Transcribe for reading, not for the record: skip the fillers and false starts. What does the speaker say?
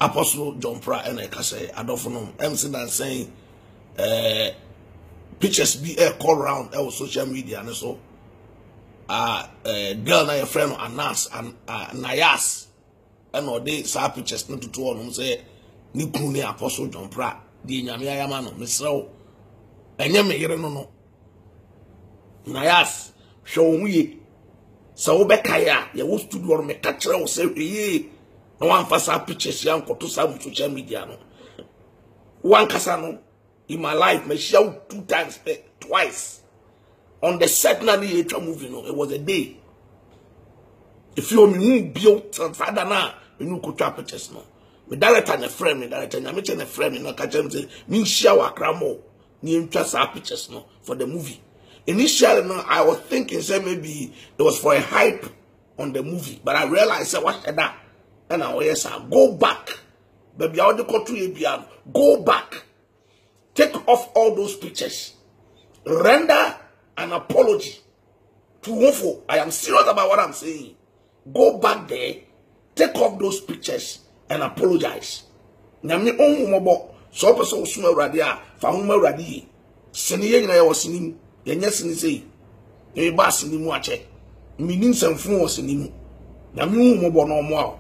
Apostle John Pra and I say Adolfo MC Dan saying pictures be call around our social media and so girl na your friend Anas and Nayas and all they saw pictures not to two on say ni kunu Apostle John Pra di nyame ayama no mesrew enye me yere no Nayas show me so we bekaya ye wo studio no me ka kire wo say ye no one fasa pictures yan ko to some social media no one kasa no in my life me show twice on the second movie no it was a day if you me built father na you could trap pictures no me director na frame me director na me na frame no ka tell me say me share wakra mo ni interest pictures no for the movie. Initially no I was thinking say maybe it was for a hype on the movie, but I realized say what that and I yes go back baby I want to go to go back, take off all those pictures, render an apology to Wofo. I am serious about what I'm saying. Go back there, take off those pictures and apologize. Nyame onwu mobo so person suma radia fa huma radi sene ye nyina ye wosinim ye nya sene sei e ba sene mu ache minin sanfu wosinim nyame onwu mobo no mo